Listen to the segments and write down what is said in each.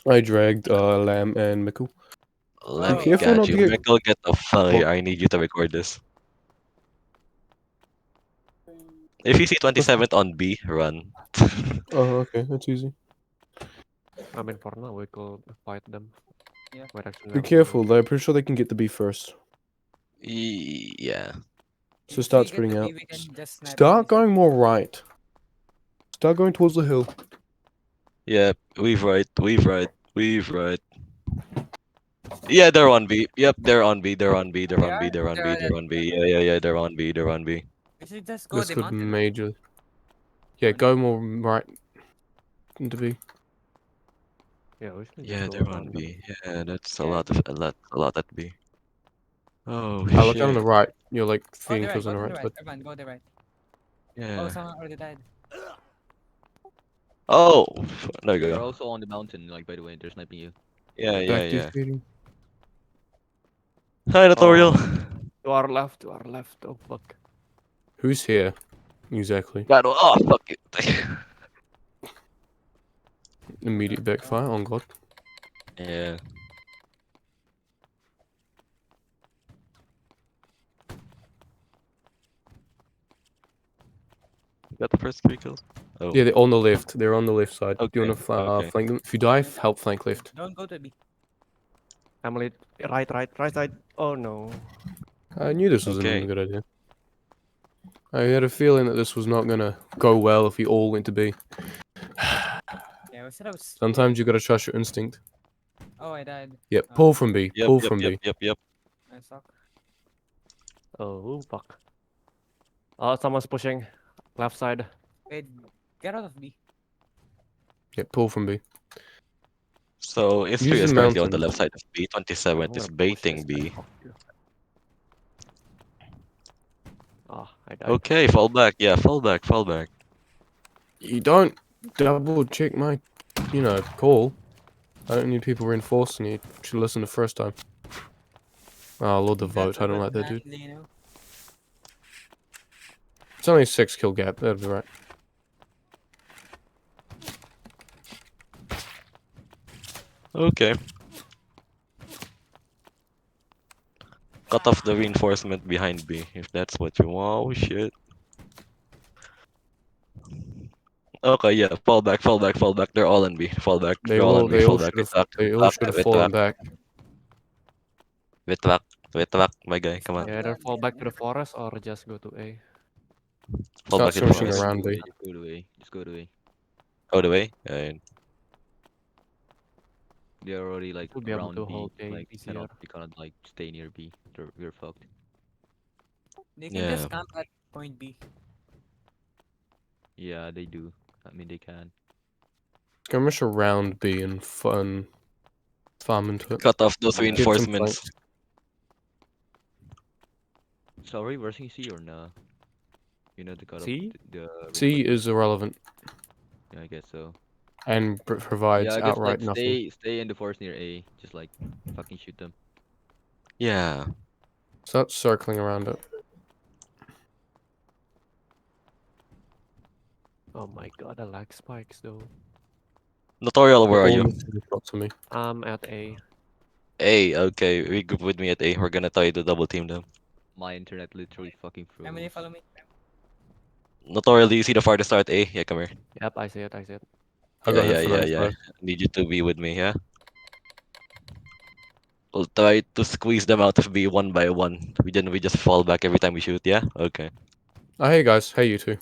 I dragged Lamb and Miku. Let Be me careful catch not you. to get. Michael, get the fuck Oh. here. I need you to record this. If you see 27th on B, run. Oh, okay, that's easy. I mean, for now we could fight them. Yeah. Wait, actually, Be never careful. mind. They're pretty sure they can get the B first. Yeah. So If start we get spreading the out. B, we can just snipe Start them. going more right. Start going towards the hill. Yep, we've right, we've right, we've right. Yeah, they're on B. Yep, they're on B, they're on B, they're They on are. B, they're on They're B, they're on B. Yeah, they're on B, they're on B. We should just go This the could mountain. major. Yeah, go more right into B. Yeah, we should just Yeah, go they're on around them. B. Yeah, that's a Yeah. lot of a lot at B. Oh I look down on the shit. right. You're like Go feeding the right. kills on Go the to right the right. side. Everyone, go the right. Oh, Yeah. someone already died. Oh, there you They're go. also on the mountain, like, by the way, they're sniping you. Back Yeah. defeating. Hi, Notorial. Oh, to our left, to our left. Oh fuck. Who's here? Exactly. Battle. Oh, fuck it. Immediate backfire on God. Yeah. Got the first 3 kills. Oh. Yeah, they're on the left. They're on the left side. Do you Okay. want to Okay. flank them? If you die, help flank left. Don't go to B. Emily, right side. Oh no. I knew this wasn't Okay. a good idea. I had a feeling that this was not gonna go well if we all went to B. Yeah, we should have. Sometimes you gotta trust your instinct. Oh, I died. Yep, Oh, pull from B. Yep. Pull Yep. from Yep. B. Yep. Yep. I suck. Oh fuck. Oh, someone's pushing. Left side. Wait, get out of B. Yep, pull from B. So Istria Use is the currently on the mountain. left side of B. I'm 27th gonna is push baiting this B. guy. Fuck you. Ah, I died. Okay, fall back. Yeah, fall back. Fall back. You don't double check my, call. I don't need people reinforcing you. Should listen the first time. Oh, Lord the That's vote. I don't like that dude. badly, you know? It's only a 6 kill gap. That'll be right. Okay. Cut off the reinforcement behind B if that's what you want. Oh shit. Okay, yeah, fall back, fall back, fall back. They're all on B. Fall back. They're all on B. They Fall all back. should have. Retract, They all retract, should have fallen retract, back. retract, retract, my guy. Come on. Yeah, either fall back to the forest or just go to A. Fall Start back to the skirmishing forest. around B. Just go to A. Just go to A. Go the way. And They're already, like, We'll be able around to B. hold A Like, easier. you cannot, like, stay near B. You're fucked. They can Yeah. just camp at point B. Yeah, they do. I mean, they can. Skirmish around B and farm into it. cut off those Yeah. Get some reinforcements. flanks. So are we versing C or no? You know, to cut C? off the C is irrelevant Yeah, I guess so. and provides Yeah, I guess, outright like, nothing. stay in the forest near A. Just, like, fucking shoot them. Yeah. Start circling around it. Oh my god, I like spikes though. Notorial, where are All you? missing the shot to me. I'm at A. A, okay. Regroup with me at A. We're gonna try to double team them. My internet literally fucking froze. Emily, follow me. Notorial, do you see the farthest star at A? Yeah, come here. Yep, I see it, I see it. I Yeah, got hit yeah, for yeah, yeah. 95. Need you to be with me, yeah? We'll try to squeeze them out of B one by one. We just fall back every time we shoot, yeah? Okay. Oh, hey guys. Hey, you two.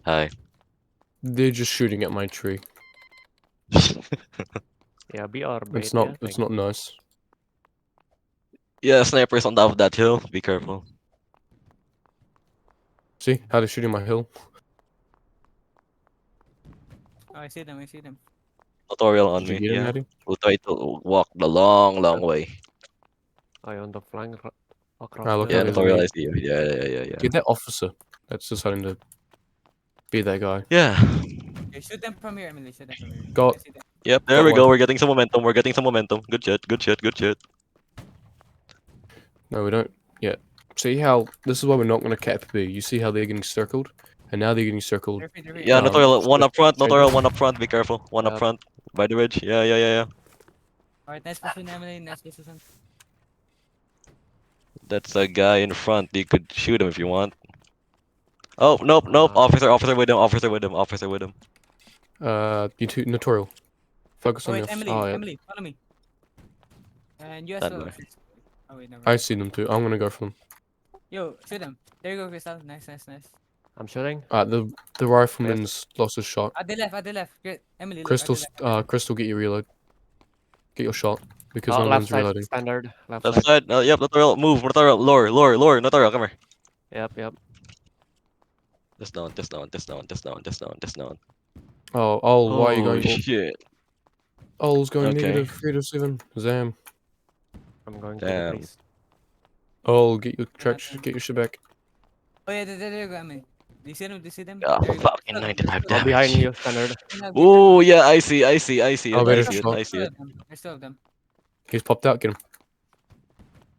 Hi. They're just shooting at my tree. Yeah, B or bait, It's not. yeah, It's thank not nice. Yeah, snipers on top of that hill. Be careful. See how they're shooting my hill? Oh, I see them. I see them. Tutorial on Did you me, get him, yeah? Maddie? We'll try to walk the long, long way. I on the flank across Ah, look the Yeah, how there's tutorial, me. I see you. Yeah. Get that officer that's deciding to be that guy. Yeah. Okay, shoot them from here, Emily. Shoot them from here. Got. I see them. Yep, there Got we go. one. We're getting some momentum. We're getting some momentum. Good shit, good shit, good shit. No, we don't yet. See how this is why we're not going to cap B. You see how they're getting circled, and now they're getting circled. They're free, Yeah, Um, Notorial, one up front. shit. Notorial, one up front. Be careful. One up Yep. front. By the ridge. Yeah. Alright, nice position, Emily. Nice position. That's a guy in front. You could shoot him if you want. Oh, nope. Officer with him. You two, Notorial. Focus Oh on wait, your. Emily, Oh, yeah. Emily, follow me. And you as That well. way. Oh wait, never I mind. see them too. I'm gonna go for them. Yo, shoot him. There you go, Crystal. Nice. I'm shooting. The rifleman's lost his shot. At the left. Great. Emily, look at the Crystal's, left. Crystal, get your reload. Get your shot because Oh, one of left them's side reloading. standard. Left Left side. side. Yep. Notorial. Move. Notorial. Lower. Notorial. Come here. Yep. This down. Oh, why are you Oh going? shit. Oels going Okay. negative 3 to 7. Zam. I'm going to the Damn. base. Oh, get your Nothing. get your shit back. Oh yeah, there you go, Emily. Do you see them? Oh, There you go. fucking 95 Oh, behind damage. you, standard. Oh yeah, I see it. Elevator shot. I see it. There's two of them. He's popped out. Get him.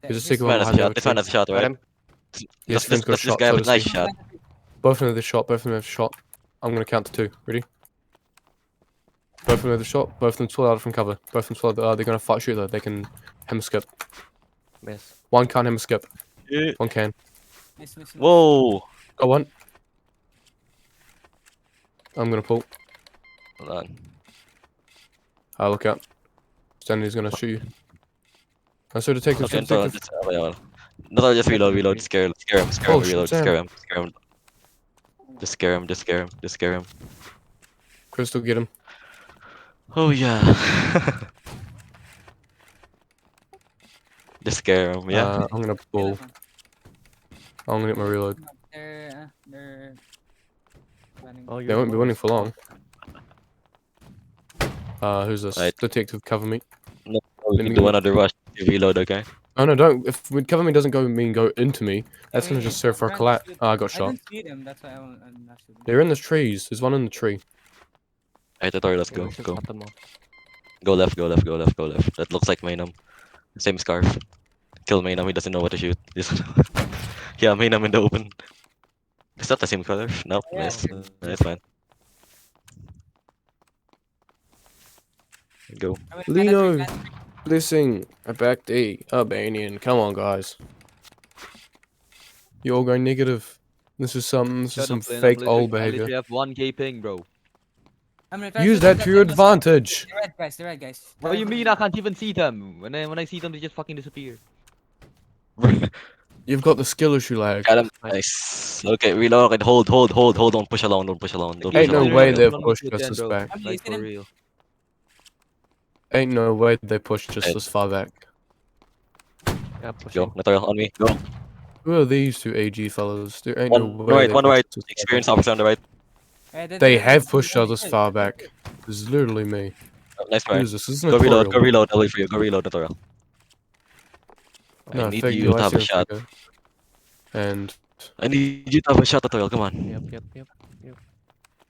He's a sick one This behind man the has a shot. tree. Right? Got him. Yes, friend's got a This shot. guy So have a does nice he. shot. Both of them have a shot. I'm gonna count to 2. Ready? Both of them have a shot. Both of them swell out from cover. Both of them swell. They're gonna fight shoot though. They can hammer skip. Miss. One can't hammer skip. Yeah. One can. Miss. Whoa. Got one. I'm gonna pull. Hold on. Look out. Stanley's gonna shoot you. I saw detective. Okay, Detective. no, just reload. Scare him. Oh, Reload. Sam. Just scare him. Crystal, get him. Oh yeah. Just scare him. Yeah. I'm gonna pull. I'm gonna get my reload. They're running. Oh, They won't be winning for long. Who's this? Right. Detective, cover me. No, Let we me can get do my- another rush. Reload. Okay. Oh no, don't. If cover me doesn't go into me, that's Yeah, gonna yeah, just serve for a I'm trying to collapse. shoot. I got I shot. didn't see them. That's why I'm not shooting. They're in the trees. There's one in the tree. Alright, Tutorial, let's Yeah, go. we should Go. cut them off. Go left. That looks like Mainam. Same scarf. Kill Mainam. He doesn't know what to shoot. Yeah, Mainam in the open. Is that the same color? Nope. Yeah. Nice. Nice, fine. Go. Lino, Blissing, back D, Albanian. Come on, guys. You all going negative. This is some fake old I behavior. literally have 1k ping, bro. Use that to your advantage. They're red, guys. What do you mean I can't even see them? When I see them, they just fucking disappear. You've got the skill issue lag. Got him. Nice. Okay, reload. Okay, hold. Don't push alone. Don't push alone. Ain't no Don't way push they alone. pushed just this back. I'm Like using for them. real. Ain't no way they pushed just Hey. this far back. Yeah, pushing. Go. Natural on me. Go. Who are these two AG fellows? There ain't no One way. right. they One pushed right. this far Experience back. officer on the right. They have pushed us this far back. This is literally me. Oh, nice try. Who's this? This is Go reload. Notorial. Go reload. I'll wait for you. Go reload, Natural. No, I need fake you you. to I have see a shot. figure. And I need you to have a shot, Natural. Come on. Yep.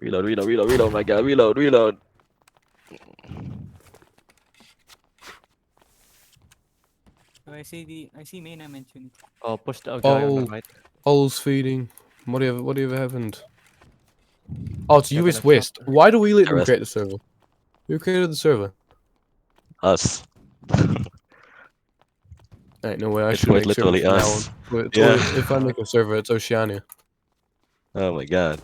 Reload, my god. Reload. Oh, I see main I mentioned. Oh, push the guy on the Oh. right. Ols feeding. Whatever happened? Oh, it's Yeah, US but West. it's Why do we let them Terrorist. create the server? Who created the server? Us. Ain't no way I It's should quite make servers literally from now us. on. But Yeah. if I make a server, it's Oceania. Oh my god.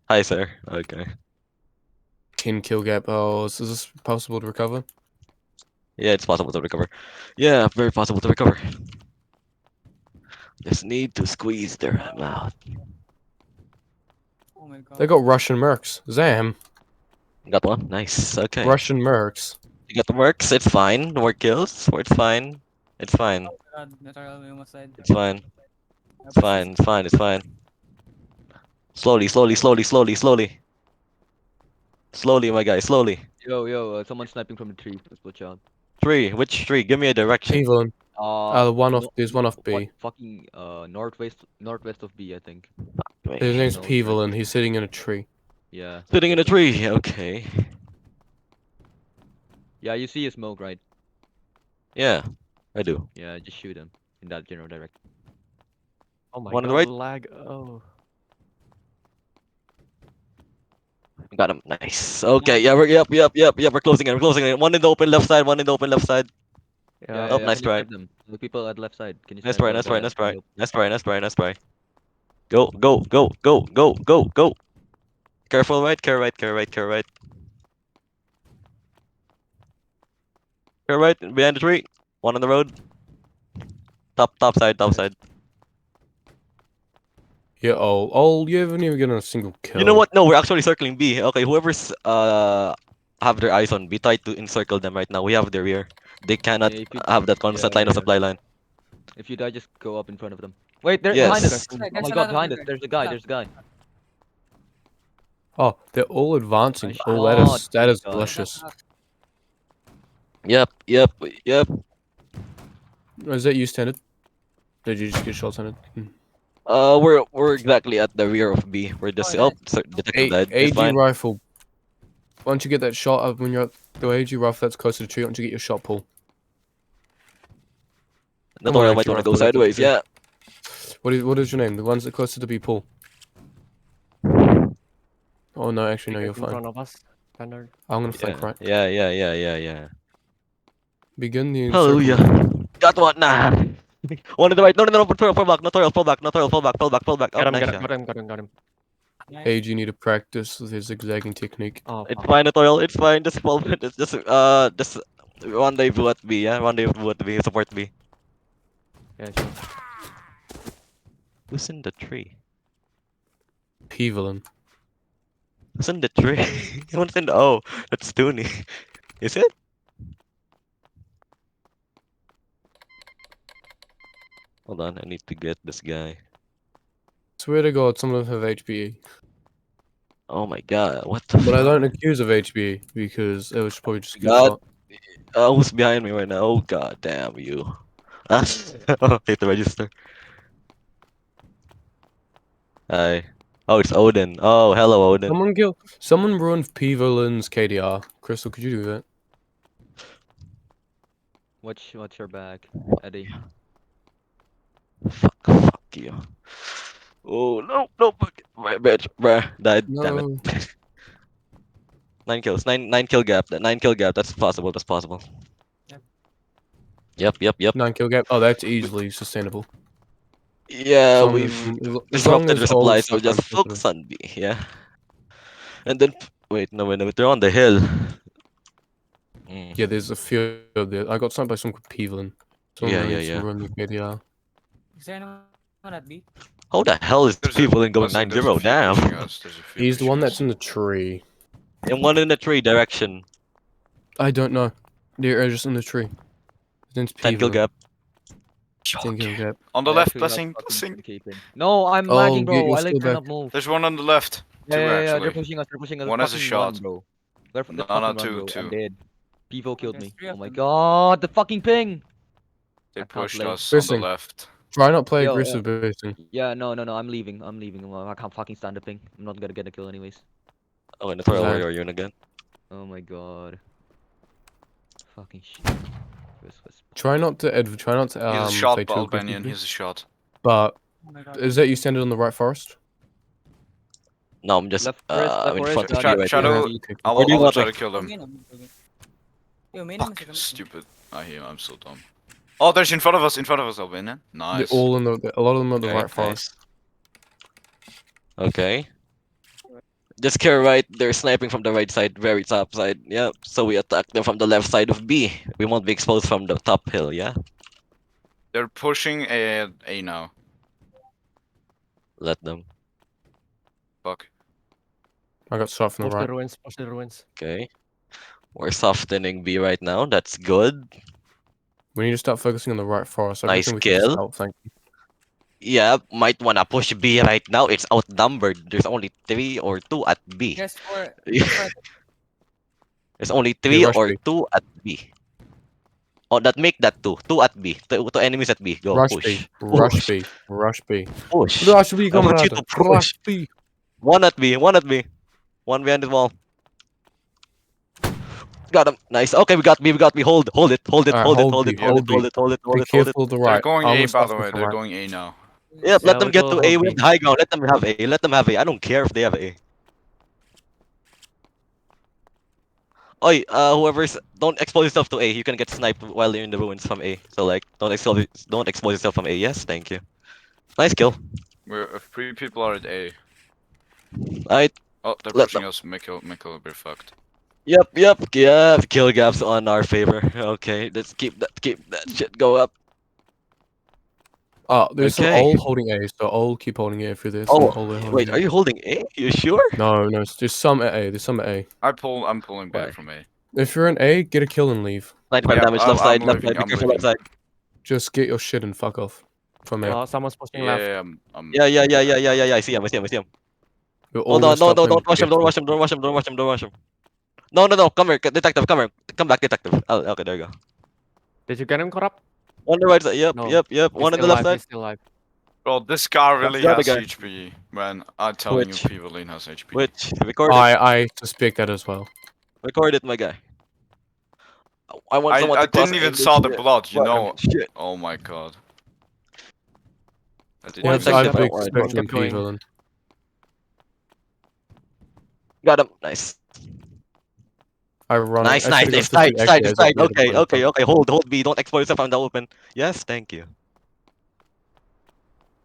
Hi, sir. Okay. 10 kill gap. Oh, is this possible to recover? Yeah, it's possible to recover. Yeah, very possible to recover. Just need to squeeze their mouth. Oh my god. They got Russian mercs. Zam. Got one. Nice. Okay. Russian mercs. You got the works. It's fine. More kills. It's fine. It's fine. Oh my god, natural we almost died. It's fine. It's fine. It's fine. It's fine. Slowly, my guy. Slowly. Yo, someone's sniping from the tree. Let's watch out. Tree. Which tree? Give me a direction. Evelyn. There's one off B. Fucking northwest of B, I think. His name's No, Pevelin. He's sitting in a tree. Yeah. Sitting in a tree. Okay. Yeah, you see a smoke, right? Yeah, I do. Yeah, just shoot him in that general direction. Oh my One on god, the right? lag. Oh. Got him. Nice. Okay. Yeah. We're closing it. We're closing it. One in the open left side. One in the open left side. Yeah, Oh, yeah, nice can you try. snipe them? The people at left side. Can you Nice snipe try. the Nice try. guy Nice at try. window? Nice try. Nice try. Nice try. Go. Go. Go. Go. Go. Go. Go. Careful. Right. Care right. Care right. Care right. Care right. Behind the tree. One on the road. Top side. Top Nice. side. Yeah, oh, you haven't even gotten a single kill. You know what? No, we're actually circling B. Okay, whoever's have their eyes on B, try to encircle them right now. We have their rear. They cannot Yeah, if you have that constant line of supply line. if you die, just go up in front of them. Wait, they're behind us. Yes. Oh There's my god, another behind us. river. There's a guy. There's a guy. Oh, they're all advancing. Nice Oh, shot, that is guy. delicious. Yep. Yep. Yep. Is that you, Standard? Did you just get shot, Standard? We're exactly at the rear of B. We're just Oh, oh, detective died. It's AG fine. rifle. Once you get that shot up when you're at the AG rifle that's close to the tree, once you get your shot pull. Come on, Notorial might AG want to go rifle, sideways. yeah. Yeah. What is your name? The ones that closer to B pull. Oh no, actually no, Ticket you're in fine. front of us. Standard. I'm gonna flank right. Yeah. Begin the Hallelujah. encirclement. Got one. Nah. One on the right. No. Notorial, fall back. Notorial, fall back. Notorial, fall back. Fall back. Fall back. Oh, Got him, nice got him, shot. got him, got him, got him. Nice. AG need to practice with his zigzagging technique. Oh, It's fuck. fine, Notorial. It's fine. Just fall. It's just rendezvous at B. Yeah, rendezvous at B. Support B. Yeah, sure. Who's in the tree? Peevelin. Who's in the tree? What's in the? Oh, that's Toonie. Is it? Hold on, I need to get this guy. Swear to God, some of them have HBE. Oh my god, what the But I fuck? don't accuse of HBE because it was probably just a good God. shot. Who's behind me right now? Oh god damn you. Hit the register. Hi. Oh, it's Odin. Oh, hello, Odin. Someone ruined Peevelin's KDR. Crystal, could you do that? Watch your back, Eddie. Fuck you. Oh, no, fuck. My bitch, bruh, died. Damn it. No. 9 kills. 9 kill gap. That 9 kill gap. That's possible. That's possible. Yep. 9 kill gap. Oh, that's easily sustainable. Yeah, As long we've as disrupted the supply, Oels so stuff just runs into them. focus on B. Yeah. And then wait, no, they're on the hill. Mm. Yeah, there's a few of there. I got sent by some called Peevelin. Yeah. Run the KDR. Is there anyone at B? How the hell is There's people in going listen, 9-0? there's a few Damn. pushing us, there's a few He's the pushing one us. that's in the tree. And one in the tree direction. I don't know. They're just in the tree. His name's 10 kill Peevelin. gap. 10 kill gap. On the I left, actually got blessing, fucking blessing. communicating. No, I'm Oh, lagging, get bro. your I like skill cannot back. move. There's one on the left. Yeah, Two, yeah, actually. they're pushing us. They're pushing us. One has a Fucking shot. Run, bro. They're No, fucking two, run, bro. I'm two. dead. Pivo killed there's me. 3 Oh of my them. god, the fucking ping. They I can't pushed play. us on Listen. the left. Try not play Yo, aggressive basing. Yeah, no. I'm leaving. I can't fucking stand the ping. I'm not gonna get a kill anyways. Oh, Notorial Land. Warrior unit again. Oh my god. Fucking shit. Try not to He's a shot, play too Albanian, aggressively. he's a shot. But Oh my god. is that you standing on the right forest? No, I'm just Left forest, I'm in front of got you right Shadow- here. Okay. I Where do you will want try me? to kill them. Yo, main Fuck, stupid. I hear, I'm so dumb. Oh, there's in front of us, Albanian. They're Nice. all in a lot of them are on the Okay, right forest. nice. Okay. Just care right, they're sniping from the right side, very top side. Yeah, so we attack them from the left side of B. We won't be exposed from the top hill, yeah? They're pushing A now. Let them. Fuck. I got shot from the Push the right. ruins, push the ruins. Okay. We're softening B right now, that's good. We need to start focusing on the right forest. I Nice reckon we can just kill. outflank. Yeah, might wanna push B right now. It's outnumbered. There's only 3 or 2 at B. Just for There's only 3 rush or B. 2 at B. Oh, that make that 2. 2 at B. 2 enemies at B. Go, Rush push. B. Rush B. Rush B. Push. Rush B, I want you camarada. to push. Rush B. One at B. One behind the wall. Got him. Nice. Okay, we got B. Hold it. Alright, hold B, hold B. Be careful to the They're right. going I'm A, gonna by start the from way, the they're right. going A now. Yep, let Yeah, them we get go to hold A. We B. have the high ground. Let them have A. I don't care if they have A. Oi, whoever's don't expose yourself to A. You can get sniped while you're in the ruins from A. So like, don't expose yourself from A. Yes, thank you. Nice kill. If 3 people are at A. Alright, Oh, they're let pushing them. us. Mikkel, we're fucked. Yep. Kill gaps on our favor. Okay, let's keep that shit go up. There's some Okay. Oel holding A, so Oel keep holding A through this. Oh, Oel they're holding wait, A. are you holding A? You sure? No, there's some at A. There's some at A. I'm pulling back Why? from A. If you're in A, get a kill and leave. 95 Yeah, damage, left I'm side, left leaving, side. Be I'm careful, left leaving. side. Just get your shit and fuck off from A. Someone's pushing left. Yeah, Yeah. I see him. We're all Hold gonna on, no, stop playing don't rush him, don't PhD. rush him, don't rush him, don't rush him, don't rush him. No, come here, detective, come here. Come back, detective. Oh, okay, there you go. Did you get him, Corrupt? On the right side, No. yep. He's One on still the left alive. side. He's still alive. Bro, this car really the other has guy. HP. Man, I'm telling Which? you, Pivolin has HP. Which? Record it. I suspect that as well. Record it, my guy. I want someone I to cross didn't even aim this saw the shit. blood, you Fuck, I mean, know. shit. Oh my god. I didn't Yeah, even so I see have detective, that. big don't worry, suspicion keep in P going. villain. Got him. Nice. Ironic. Nice. I should've It's got tight. suspicion actually as a bit of Okay. Hold B. Don't expose yourself on the open. Yes, thank you.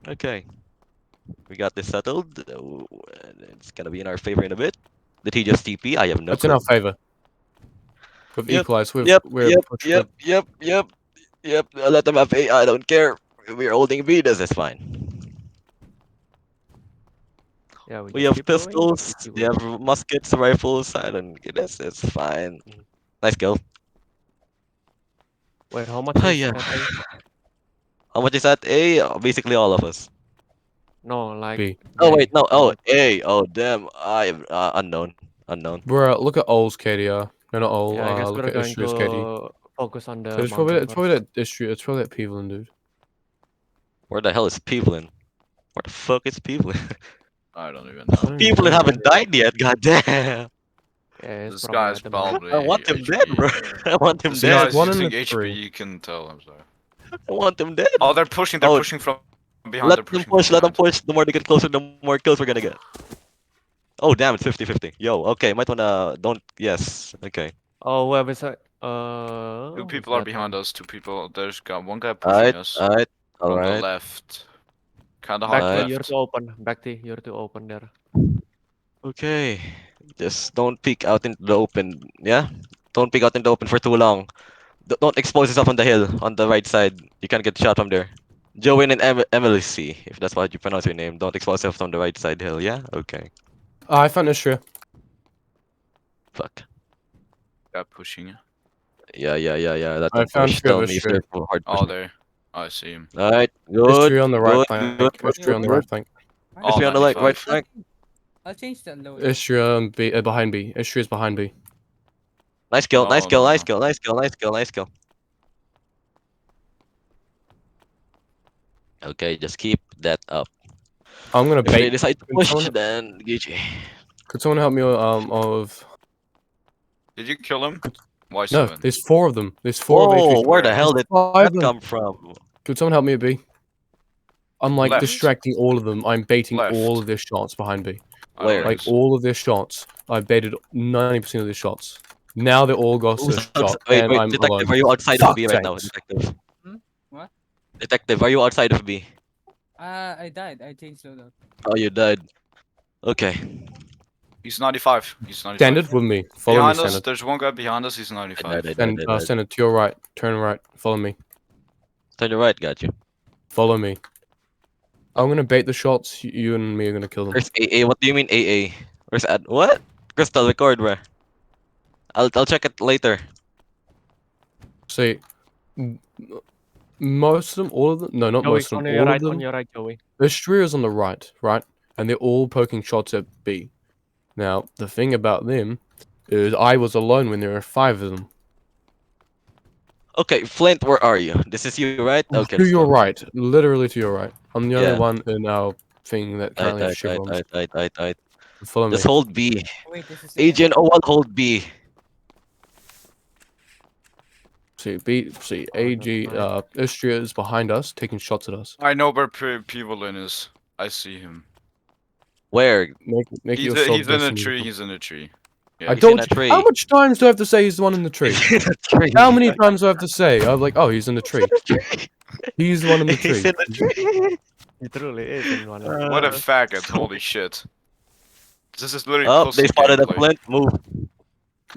Okay. We got this settled. It's gonna be in our favor in a bit. Did he just TP? I have no That's in clue. our favor. We've Yep, equalized. We're pushed good. Yep. Let them have A. I don't care. We're holding B. This is fine. Yeah, We just have keep going. pistols. Keep They have muskets, rifles. I don't get this. It's fine. Nice kill. Wait, how much Oh is yeah. that A? How much is that? A? Basically all of us. No, like. B. Oh J. wait, no. How Oh much? A. Oh damn. I unknown. Bro, look at Oel's KDR. No, not Oel. Yeah, I guess Look we're at going Istria's KD. to focus on So the it's probably mountain first. that Istria. It's probably that P villain dude. Where the hell is Pevelin? Where the fuck is Pevelin? I don't even I know. don't Pevelin know. haven't died yet. Goddamn. Yeah, it's This probably guy's at the mountain. probably I want him dead, HP. bro. I want him This There's dead. guy's one in using the HP, tree. you can tell, I'm sorry. I want him dead. Oh, they're pushing Oh, from behind, let they're them pushing push. from Let them behind. push. The more they get closer, the more kills we're gonna get. Oh damn, it's 50-50. Yo, okay, might wanna don't. Yes, okay. Oh, where is it? 2 Who's people are that behind one? us, 2 people. There's got one guy All pushing right, us all right, all on the right. left. Kinda hard Back to Alright. you're left. to open. Back to you're to open there. Okay, just don't peek out into the open. Yeah, don't peek out in the open for too long. Don't expose yourself on the hill on the right side. You can get shot from there. Joanne and Emily C, if that's what you pronounce your name. Don't expose yourself on the right side hill. Yeah. Okay. I found Istria. Fuck. Guy pushing. Yeah. Let I them found push. three of Tell me if Istria. they're hard Oh, pushing. there. I see him. All right. Good. Istria on the right Good. flank. Good. Istria on the right flank. Oh, Istria on the right 95. flank. I'll change the load. Istria on B, behind B. Istria's behind B. Nice kill. Nice No, kill. no, Nice no. kill. Nice kill. Nice kill. Nice kill. Okay, just keep that up. I'm gonna If they bait. decide to Can push, someone, then GG. could someone help me of? Did you kill him? Why No, 7? there's 4 of them. There's 4 of Whoa, A3. where the Where? hell did 5 that of them. come from? Could someone help me at B? I'm like Left. distracting all of them. I'm baiting Left. all of their shots behind B. I don't Where? Like lose. all of their shots. I baited 90% of their shots. Now they're all got Who's a shot, wait, and I'm detective, alone. are you outside of Fuck B right now? sakes. Detective. What? Detective, are you outside of B? I died. I changed loadout. Oh, you died. Okay. He's 95. He's 95. Standard with me. Follow me, Behind us, standard. there's one guy behind us, he's I 95. died. And standard to your right. Turn right. Follow me. Turn your right, got you. Follow me. I'm gonna bait the shots. You and me are gonna kill them. Where's AA? What do you mean AA? Where's ad? What? Crystal, record, bro. I'll check it later. See, most of them, all of them. No, not Joey, most of on them. your All right, of on them. your right, Joey. Istria's on the right, and they're all poking shots at B. Now, the thing about them is I was alone when there were 5 of them. Okay, Flint, where are you? This is you, right? Okay, To let's your go. right, literally to your right. I'm the only Yeah. one in our thing that currently has chevrons. Right. Follow me. Just hold B. Wait, this is Agent Oel, hold B. See, B, see, Oh, that's AG, nice. Istria is behind us, taking shots at us. I know where Pivolin is. I see him. Where? Make He's yourself in a destiny. tree, he's in a tree. Yeah, I He's in told a you. tree. How much times do I have to say he's the one in the tree? He's in a tree. How many times do I have to say? I'm like, oh, he's in the tree. He's the one in the tree. He's in the tree. It truly is in one. What a faggot! Holy shit! This is literally Oh, pussy they spotted a gameplay. flint. Move.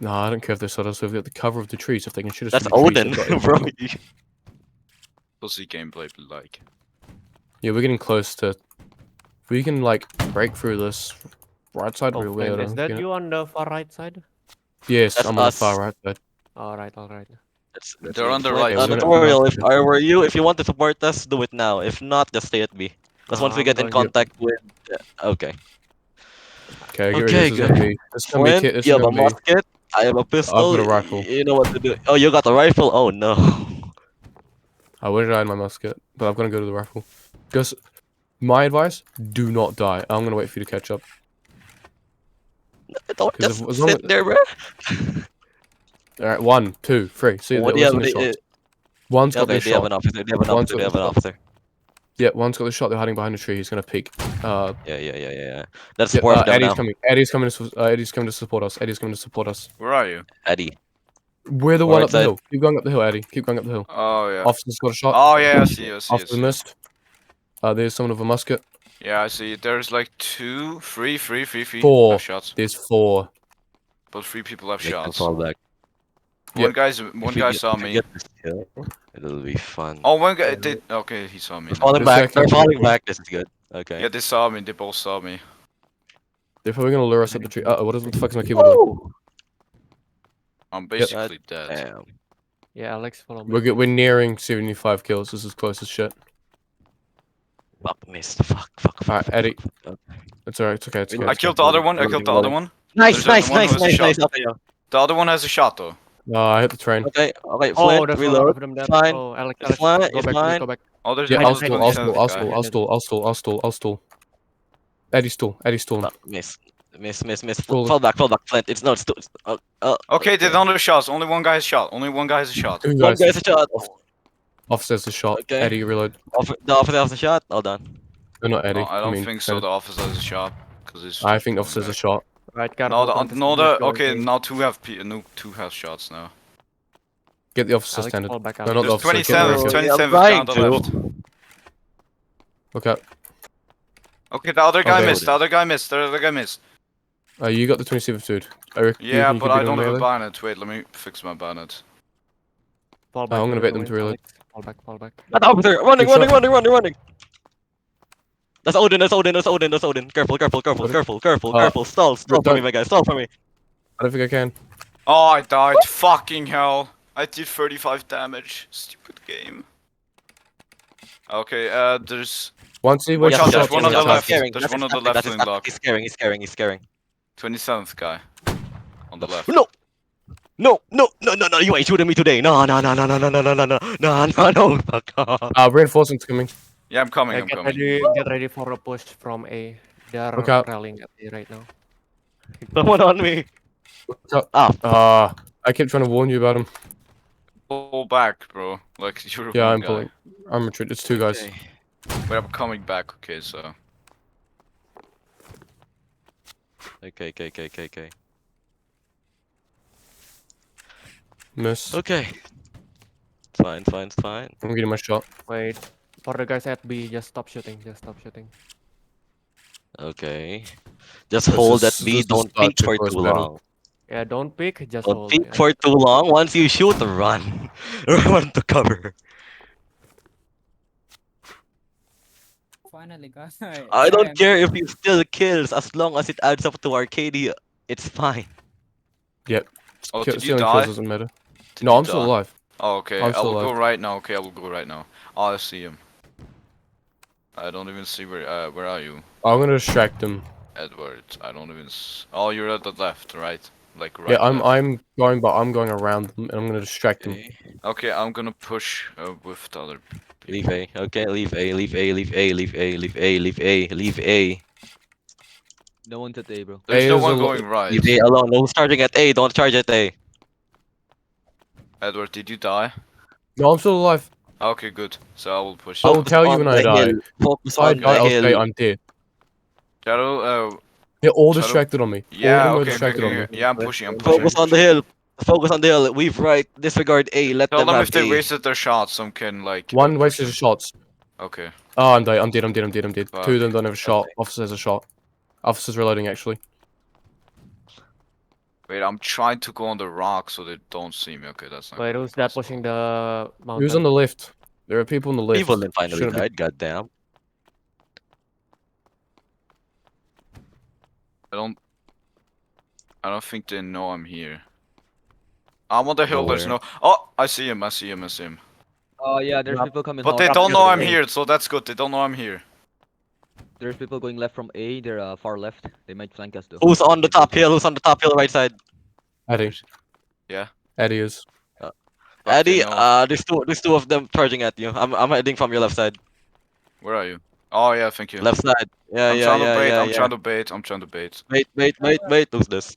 No, I don't care if they saw us. We've got the cover of the trees. If they can shoot us That's through the Odin, trees, they've got bro. it. Pussy gameplay, like. Yeah, we're getting close to. We can like break through this right side Oh, real Flint, weird. is that you on the far right side? Yes, That's I'm on the us. far right side. Alright, alright. That's They're on the Flint. right we're gonna- Tutorial, if I were you, if you want to support us, do it now. If not, just stay at B. Because once we I'm get in going- contact with... okay. Okay, get Okay, ready. This is good. gonna be. This is gonna be. Flint, This you is have a gonna be. musket, I have a pistol. a rifle. You know what to do. Oh, you got the rifle? Oh, no. I would have died in my musket, but I'm gonna go to the rifle. Just my advice: do not die. I'm gonna wait for you to catch up. Don't 'Cause just as long sit as- there, bro. All right, 1, 2, 3. See, What they're do you have? listening to shots. One's got Okay, their they have shot. an officer. They have an One's officer. They got have an officer. Yeah, one's got the shot. They're hiding behind a tree. He's gonna peek. Yeah. That's Yeah, four of them Eddie's now. coming. Eddie's coming. Eddie's coming to support us. Eddie's coming to support us. Where are you? Eddie. We're the Right one up the side. hill. Keep going up the hill, Eddie. Keep going up the hill. Oh yeah. Officer's got a shot. Oh yeah, I see you. I see you. I Officer see you. missed. There's someone with a musket. Yeah, I see. There's like three Four. have shots. There's 4. But 3 people have Make them shots. fall back. One If you guy get- saw if you me. get this kill, it'll be fun. Oh, one guy did. Okay, he saw me. They're falling The back. They're second falling people- back. This is good. Okay. Yeah, they saw me. They both saw me. They're probably gonna lure us up the tree. What the fuck is my keyboard doing? Woo! I'm basically dead. Damn. Yeah, Alex, follow me. We're nearing 75 kills. This is close as shit. Fuck, missed. Fuck. Alright, Eddie. Okay. It's alright. It's okay. It's okay. I it's killed okay. the other one. I killed the other one. Nice, There's nice, one who nice, has a nice, shot. nice. Okay, The other one has a shot though. No, I hit the train. okay. Oh, Flint, there's one reload. of them there. Fine. Oh, Alex, It's Alex, fine, go it's back, fine. go back. Oh, there's Yeah, a I'll hide, stall. hide, I'll stall. Eddie stall. Fuck, miss. Cool. Fall back, Flint. It's no, it's two. Okay, there's another shot. Only one guy has shot. Only one guy has a shot. Two One guys. guy's a shot. Officer's the shot. Okay. Eddie, reload. The officer has a shot. All done. Not Eddie. No, I don't mean, think so. The officer has a shot. Cause it's I just think going officer's a back. shot. Right, No, careful. the, contest no, is the going okay. in. Now two have shots now. Get the officer Alex, standard. fall back, No, Alex. not the There's officer. Get the 27, rifle. 27 trying down the to. left. Okay. Okay, the other guy Okay. missed. The other guy missed. You got the 27th dude. Eric, Yeah, you but could I be don't doing have a melee? bayonet. Wait, let me fix my bayonet. Fall back. I'm gonna to bait the them to wings, reload. Alex. Fall back. That officer, running. Good shot. That's Odin. Careful. Stall for don't- me, my guy. Stall for me. I don't think I can. Oh, I died. Fucking hell. I did 35 damage. Stupid game. Okay, there's Once he Watch wakes out, up, there's one on the left. Scaring. There's That's one on the his tactic, left that's his wing tactic. block. He's scaring. 27th guy. On the left. No, you ain't shooting me today. No. Fuck off. reinforcements coming. Yeah, I'm coming. Yeah, I'm coming. get ready for a push from A. They are Okay. rallying at A right now. Someone on me. Up. Ah, I kept trying to warn you about him. Pull back, bro. Like, you're Yeah, one I'm guy. pulling. I'm retreating. It's 2 guys. okay. Wait, I'm coming back. Okay, so. Okay. Miss. Okay. Fine. I'm getting my shot. Wait, for the guys at B, just stop shooting. Okay. Just This hold is- that B. this is Don't such peek a for close too battle. long. Yeah, don't pick, just Don't hold. peek Yeah. for too long. Once you shoot, run. Run to cover. Finally, guys. I don't care if you steal kills as long as it adds up to Arcadia. It's fine. Oh, Kill- did you stealing die? kills doesn't matter. Did No, you I'm still die? alive. Oh, okay. I'm I still will go alive. right now. Okay, I will go right now. Oh, I see him. I don't even see where are you? I'm gonna distract him. Edward. I don't even Oh, you're at the left, right? Like right. Yeah, left. I'm going around them, and I'm gonna distract him. Okay. Okay, I'm gonna push with the other. Leave A. Okay, leave A. No one's at A, bro. There's A no is one a lo- going right. Leave A alone. No charging at A. Don't charge at A. Edward, did you die? No, I'm still alive. Okay, good. So I will push. I will you. tell you when I die. Focus If I on die, the I'll hill. say I'm dead. Shadow, They're all Shadow? distracted on me. All of Yeah, them are okay, distracted on me. yeah, I'm pushing, I'm pushing. Focus on the hill. Focus on the hill. We've right. Disregard A. Let Tell them them have if they A. wasted their shots, some can like. One push wasted them. his shots. Okay. Oh, I'm dead. I'm dead. I'm dead. I'm dead. I'm dead. Fuck. Two of them don't have a shot. Okay. Officer has a shot. Officer's reloading actually. Wait, I'm trying to go on the rock so they don't see me. Okay, that's not. Wait, gonna who's be that possible. pushing the mountain? Who's on the left? There are people on the left. Evelyn finally Shouldn't be- died. Goddamn. I don't think they know I'm here. I'm on the hill. There's Nowhere. no. Oh, I see him. I see him. I see him. Oh yeah, there's Drop. people coming. But they hard. don't know I'm A. here, so that's good. They don't know I'm here. There's people going left from A. They're far left. They might flank us though. Who's on the top hill? Who's on the top hill right side? Eddie. Yeah. Eddie is. Fuck, Eddie, they know. there's two of them charging at you. I'm heading from your left side. Where are you? Oh yeah, thank you. Left side. Yeah, I'm yeah, trying yeah, to bait. yeah, I'm yeah. trying to bait. I'm trying to bait. Wait. Who's this?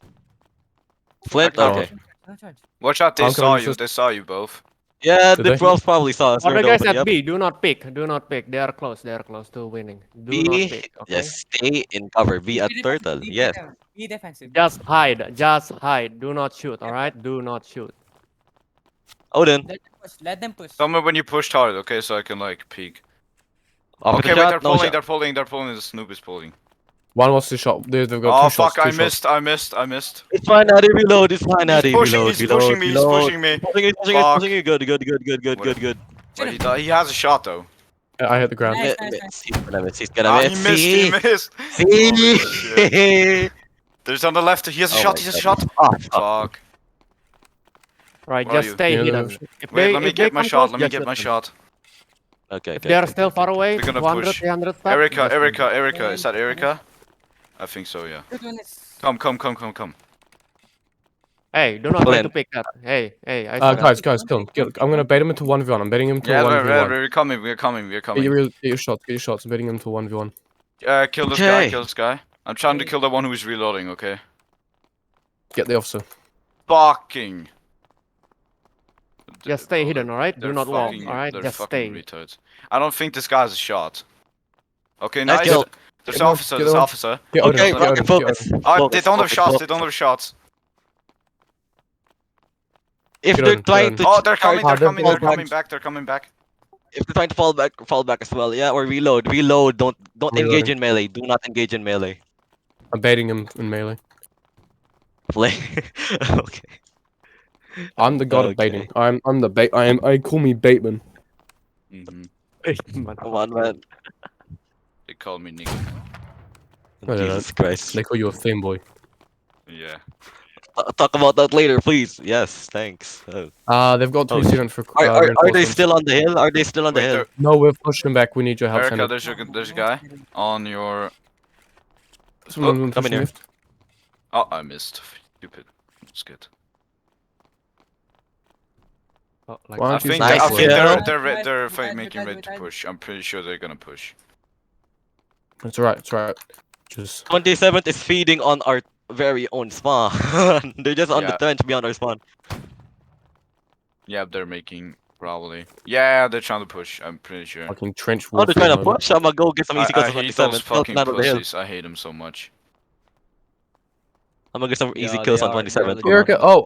Flint? Oh. Okay. Don't charge. Watch out! They I'm saw coming you. just- They saw you both. Yeah, Did the they? pros probably saw us. For We're the the guys open, at yep. B, do not pick. Do not pick. They are close. They are close to winning. Do not B, pick. Okay. just stay in cover. Be a turtle. Yes. Be defensive. Just hide. Just hide. Do not shoot. All right. Do not shoot. Odin. Let them push. Let them push. Tell me when you pushed hard, okay, so I can like peek. Off Okay, the wait, shot, they're no pulling. shot. They're pulling. They're pulling. The Snoop is pulling. One wants to shot. They've got Oh two shots. fuck! Two I shots. missed. I missed. I missed. It's fine, Addy. Reload. It's fine, Addy. He's pushing. Reload. He's Reload. pushing me. He's Reload. pushing me. Pushing it. Pushing it. Fuck. Pushing it. Good. Wait, he has a shot though. I hit the ground. Nice. He's gonna miss. He's gonna Ah, miss. he missed. He missed. See? Holy There's on the left. He has a Oh shot. my He has a God. shot. Ah, fuck. Fuck. Right. Where are Just you? stay Yeah, hidden. they're- If Wait, they, let me if they get my come shot. close, Let me just get shoot my them. shot. Okay. If they are still far away, They're gonna 200, push. 300 steps. Erica, just shoot them. Erica. Is that Erica? I think so. Yeah. Good one is. Come. Hey, do not try to Flint. pick that. Hey, I saw that. Guys, kill him. I'm gonna bait him into 1v1. I'm betting him to Yeah, 1v1. we're coming. We're coming. Get your shots. Get your shots. I'm betting him to 1v1. Kill this guy. Okay. Kill this guy. I'm trying to kill the one who's reloading. Okay. Get the officer. Fucking. Just stay hidden, alright? Do They're not walk, fucking- alright? they're Just fucking stay. retards. I don't think this guy's a shot. Okay, Nice nice. kill. There's Get one, officer. get There's one. officer. Get Odin, Okay, get rocket Odin, get focus. Odin. Oh, they Focus, don't have focus, shots. They focus. don't have shots. If Get they're on, trying get to Oh, they're coming. charge- They're coming. fall They're coming back. back. They're coming back. if they're trying to fall back as well, yeah, or reload. Don't I'm engage reloading. in melee. Do not engage in melee. I'm baiting him in melee. Play. Okay. I'm the god of Okay. baiting. I'm the bait. I call me Bateman. Mm-hmm. Come on, man. They call me Nick. No, no, no. Jesus Christ. They call you a fanboy. Yeah. Talk about that later, please. Yes, thanks. They've got two Oh, students for. Are they reinforcements. still on the hill? Are they still on the Wait, hill? there- No, we've pushed them back. We need your help. Erica, Send it. there's a guy on your. Someone come push in here. left. Oh, I missed. Stupid. It's good. Oh, like Why I aren't you think Nice I think kill. they're Retired, making ready retired, to retired. push. I'm pretty sure they're gonna push. It's alright. It's alright. Just 27th is feeding on our very own spawn. They're just on the Yeah. trench beyond our spawn. Yeah, they're making probably. Yeah, they're trying to push. I'm pretty sure. fucking trench Oh, they're warfare. trying to mode. push. I'm gonna go get some easy kills I on hate those 27th. fucking Not on the hill. pussies. I hate them so much. I'm gonna get some easy Yeah, kills they on are 27th. really Erica. Oh,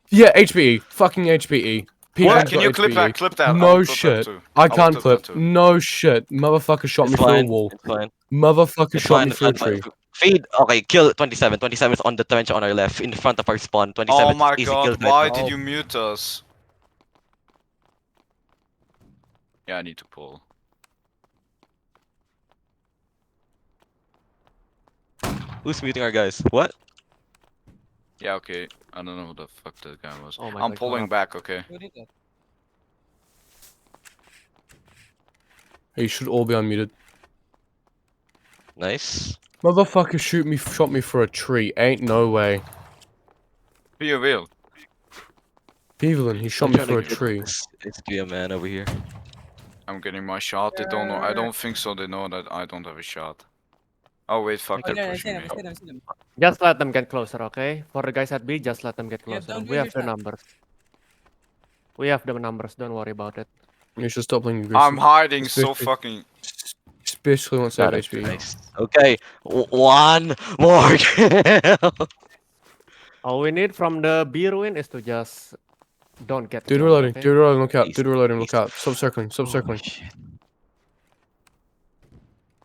yeah. HBE. Fucking HBE. People What? got Can you clip HBE. that? Clip that. No I will clip that shit. too. I will can't clip. that too. No shit. Motherfucker shot It's me through a fine. wall. It's fine. Motherfucker It's shot fine. me through a It's fine. tree. Feed. Okay, kill 27. 27 is on the trench on our left, in front of our spawn. 27 Oh is my easy kills god, right why now. did you mute us? Yeah, I need to pull. Who's muting our guys? What? Yeah, okay. I don't know who the fuck that guy was. Oh my I'm God, pulling corrupt. back, okay? Who did that? Hey, you should all be unmuted. Nice. Motherfucker shot me through a tree. Ain't no way. Be a wheel. Evelyn, he shot I'm me trying through a to get tree. this GM man over here. I'm getting my shot. They don't know. I don't think so. They know that I don't have a shot. Oh wait, fuck, Oh, they're yeah, I see pushing them, me. I see them, I see them. Just let them get closer, okay? For the guys at B, just let them get Yeah, closer. don't We have lose the your shot. numbers. We have the numbers. Don't worry about it. You should stop playing aggressive. I'm hiding so Especially- fucking. basically won't save That's HP. nice. Okay, one more kill. All we need from the B ruin is to just don't get Dude killed, reloading. okay? Dude reloading. Look out. Nice, Dude reloading. Look nice. out. Stop circling. Stop circling. shit.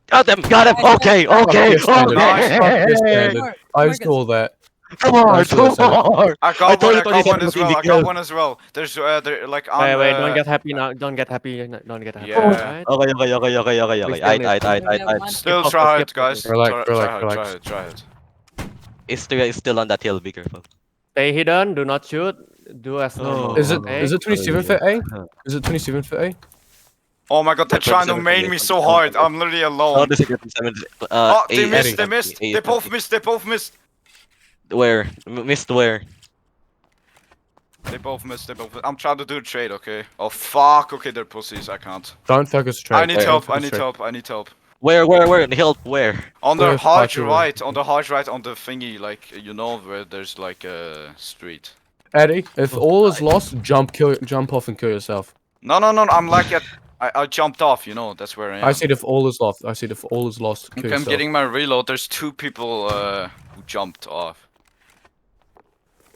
Got him! Got him! Nice, Okay, nice, okay, Yes, standard. Nice. okay. Yes, standard. Mark, I Marcus. saw that. Come on, Nice two work, Standard. more. I got told one. you I got 27 one as would be well. I kill. got one as well. There's there like on. Wait, don't get happy now. Don't get happy. Don't get happy. Yeah. Alright? Okay, okay, okay, okay, okay, We okay. still Aight, need- aight, aight, aight, aight. Still focus, try keep it, guys. focus. Relax, Try relax, it. relax. Try it. Try it. Istria is still on that hill. Be careful. Stay hidden. Do not shoot. Do as normal. Is it okay? is it 27 for A? Is it 27 for A? Oh my god, they're trying to 27 main me for so me. hard. I'm literally Oh, alone. this is 27. Oh, they eight- missed. They eight- missed. eight- They both missed. They both missed. Where? Missed where? They both missed. They both. I'm trying to do a trade. Okay. Oh fuck. Okay, they're pussies. I can't. Don't focus trade. I need Don't help. I focus need trade. help. I need help. Where? Help where? On the Where's hard Battaglione? right. On the hard right. On the thingy. Like you know where there's like a street. Eddie, if all is lost, jump off and kill yourself. No. I'm like at. I jumped off. You know that's where I am. I said if all is lost. I said if all is lost, kill Okay, I'm yourself. getting my reload. There's two people who jumped off.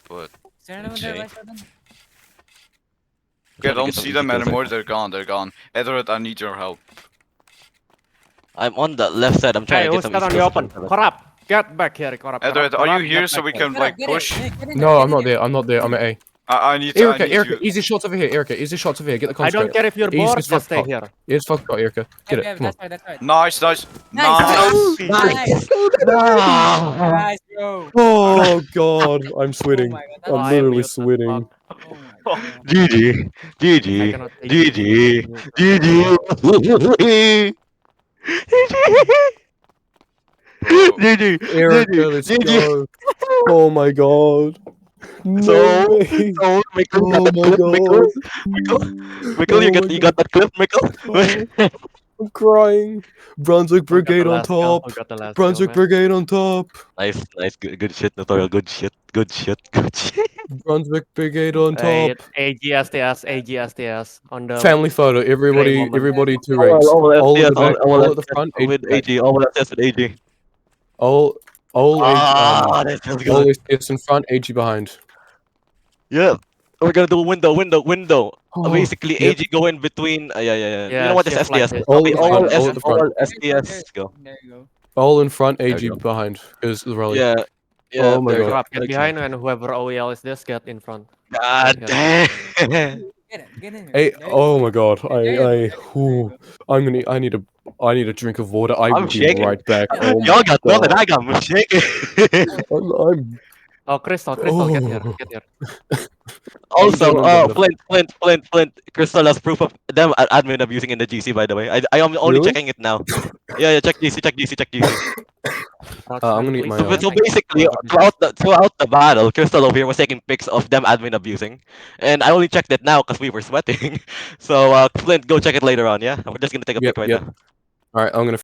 But Is there anyone there, Okay. right, Seven? okay, I Trying to don't get some see easy them kills. anymore. They're gone. They're gone. Edward, I need your help. I'm on the left side. I'm trying Hey, to get who's some that on easy the kills. open? Corrupt. Get back here, Corrupt. Edward, are you here so we can Get like up, get in, push? get in No, there, I'm get not in there. I'm not there. I'm at A. I need Erica, you. Erica, easy shots over here. Erica, easy shots over here. Get the I don't construct. care if you're Easy bored, as fuck just stay top. here. It's fucked up, Erica. Get Yeah, it. Come on. that's right. Nice. Nice. Nice. Nice. Ah. Nice, bro. Oh god, I'm Oh sweating. my god, I'm I am literally muted, sweating. fuck. oh my god. GG. I GG. cannot take GG. it. GG. GG. Erica, let's go. Oh my god. No So, way. so, Michael, you Oh got that my clip, Michael? god. Michael, Oh you my got that clip, Michael? Oh. I'm crying. Brunswick Who got the Brigade on last kill? top. Who got the last Brunswick kill, man? Brigade on top. Nice, good shit, Notorial, good shit. Brunswick Brigade on Hey, top. AGSTS on the Family photo. Everybody, moment. everybody two ranks. All at the back, all at the front, with back. AG, all FTS with AG. All That feels all good. SPS in front, AG behind. Yeah, we're gonna do window. Oh, Basically, yep. AG go in between. Yeah. You Yeah, know what is shift like SDS? this. All at the front, all at the front. All SDS go. There you go. All in front, There AG you go. behind. Because the rally. Yeah. Oh my there you God. go. Corrupt, get behind, and whoever OEL is this, get in front. God damn. Get in. Hey, There you oh go. my God. There you go, there you Ooh, go. I need a drink of water. I I'm will be shaking. right back. Oh my Y'all got more than God. I got. I'm shaking. I'm Oh, Crystal, get here, Oh. get here. Also, I'm doing Flint. Crystal has proof of them admin abusing in the GC, by the way. I am only Really? checking it now. Yeah, check GC. I'm gonna get my, So basically, throughout the battle, Crystal over here was taking pics of them admin abusing, and I only checked it now because we were sweating. So Flint, go check it later on. Yeah, we're just gonna take a Yep, pic right yep. now. All right, I'm gonna